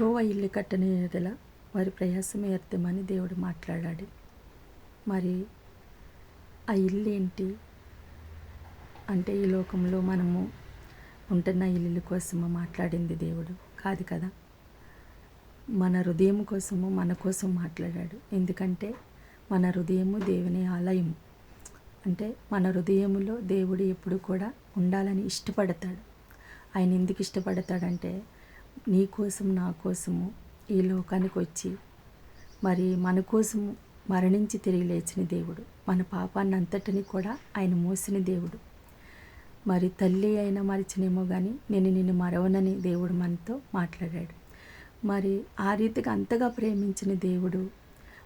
యెహోవా ఇల్లు కట్టని ఎడల వారి ప్రయాసం వ్యర్థమని దేవుడు మాట్లాడాడు. మరి ఆ ఇల్లు ఏంటి అంటే ఈ లోకంలో మనము ఉంటున్న ఇల్లు కోసము మాట్లాడింది దేవుడు కాదు కదా. మన హృదయం కోసము మన కోసం మాట్లాడాడు. ఎందుకంటే మన హృదయము దేవుని ఆలయము. అంటే మన హృదయములో దేవుడు ఎప్పుడు కూడా ఉండాలని ఇష్టపడతాడు. ఆయన ఎందుకు ఇష్టపడతాడంటే నీ కోసం నా కోసము ఈ లోకానికి వచ్చి మరి మన కోసము మరణించి తిరిగి లేచిన దేవుడు. మన పాపాన్ని అంతటిని కూడా ఆయన మోసిన దేవుడు. మరి తల్లి అయినా మరిచినేమో కానీ నేను నిన్ను మరవనని దేవుడు మనతో మాట్లాడాడు. మరి ఆ రీతిగా అంతగా ప్రేమించిన దేవుడు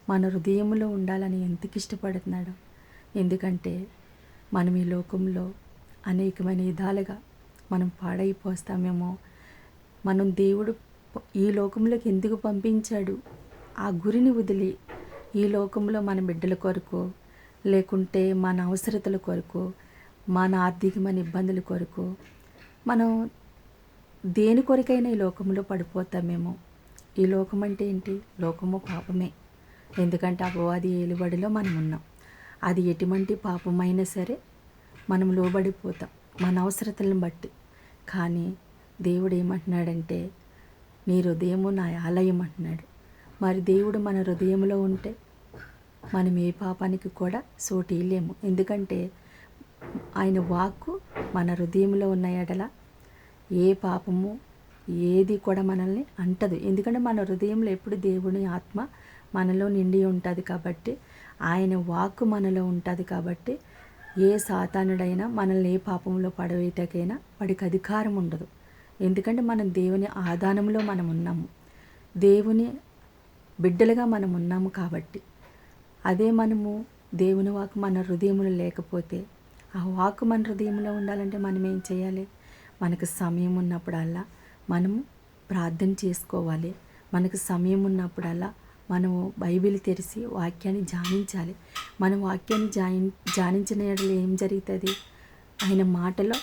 మన హృదయంలో ఉండాలని ఎందుకు ఇష్టపడుతున్నాడు? ఎందుకంటే మనం ఈ లోకంలో అనేకమైన విధాలుగా మనం పాడైపోస్తామేమో. మనం దేవుడు ఈ లోకంలోకి ఎందుకు పంపించాడు? ఆ గురిని వదిలి ఈ లోకంలో మన బిడ్డల కొరకు, లేకుంటే మన అవసరతల కొరకు, మన ఆర్థికమైన ఇబ్బందుల కొరకు మనం దేని కొరకైనా ఈ లోకంలో పడిపోతామేమో. ఈ లోకం అంటే ఏంటి? లోకము పాపమే. ఎందుకంటే అపవాది ఏలుబడిలో మనం ఉన్నాం. అది ఎటువంటి పాపమైనా సరే మనం లోబడిపోతాం మన అవసరతలను బట్టి. కానీ దేవుడు ఏమంటున్నాడంటే నీ హృదయము నా ఆలయం అంటున్నాడు. మరి దేవుడు మన హృదయంలో ఉంటే మనం ఏ పాపానికి కూడా సోటీలేము. ఎందుకంటే ఆయన వాక్కు మన హృదయంలో ఉన్న ఎడల ఏ పాపము ఏది కూడా మనల్ని అంటదు. ఎందుకంటే మన హృదయంలో ఎప్పుడు దేవుని ఆత్మ మనలో నిండి ఉంటుంది కాబట్టి, ఆయన వాక్కు మనలో ఉంటుంది కాబట్టి ఏ సాతానుడైనా మనల్ని ఏ పాపంలో పడవేయటకైనా వాడికి అధికారం ఉండదు. ఎందుకంటే మనం దేవుని ఆదానంలో మనం ఉన్నాము, దేవుని బిడ్డలుగా మనం ఉన్నాము కాబట్టి. అదే మనము దేవుని వాక్కు మన హృదయంలో లేకపోతే, ఆ వాక్కు మన హృదయంలో ఉండాలంటే మనం ఏం చేయాలి? మనకు సమయం ఉన్నప్పుడల్లా మనము ప్రార్థన చేసుకోవాలి. మనకు సమయం ఉన్నప్పుడల్లా మనము బైబిల్ తెరిచి వాక్యాన్ని ధ్యానించాలి. మనం వాక్యాన్ని ధ్యానించిన యెడల ఏం జరుగుతుంది? ఆయన మాటలో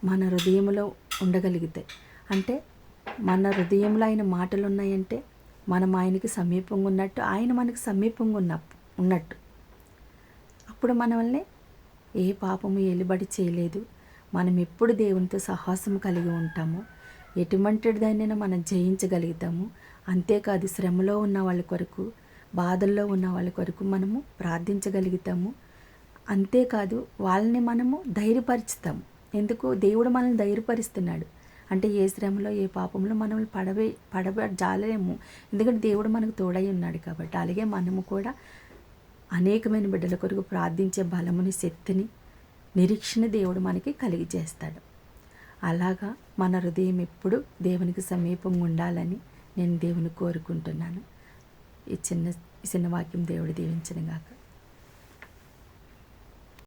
మన హృదయంలో ఉండగలుగుతాయి. అంటే మన హృదయంలో ఆయన మాటలు ఉన్నాయంటే మనం ఆయనకి సమీపంగా ఉన్నట్టు, ఆయన మనకు సమీపంగా ఉన్నట్టు. అప్పుడు మనల్ని ఏ పాపము ఏలుబడి చేయలేదు. మనం ఎప్పుడు దేవునితో సహాసం కలిగి ఉంటామో ఎటువంటిదైనా మనం జయించగలుగుతాము. అంతేకాదు శ్రమలో ఉన్న వాళ్ళ కొరకు, బాధల్లో ఉన్న వాళ్ళ కొరకు మనము ప్రార్థించగలుగుతాము. అంతేకాదు వాళ్ళని మనము ధైర్యపరుచుతాము. ఎందుకు? దేవుడు మనల్ని ధైర్యపరుస్తున్నాడు. అంటే ఏ శ్రమలో ఏ పాపంలో మనల్ని జాలేము. ఎందుకంటే దేవుడు మనకు తోడై ఉన్నాడు కాబట్టి. అలాగే మనము కూడా అనేకమైన బిడ్డల కొరకు ప్రార్థించే బలముని, శక్తిని, నిరీక్షణ దేవుడు మనకి కలిగజేస్తాడు. అలాగా మన హృదయం ఎప్పుడు దేవునికి సమీపంగా ఉండాలని నేను దేవుని కోరుకుంటున్నాను. ఈ చిన్న వాక్యం దేవుడు దీవించును గాక.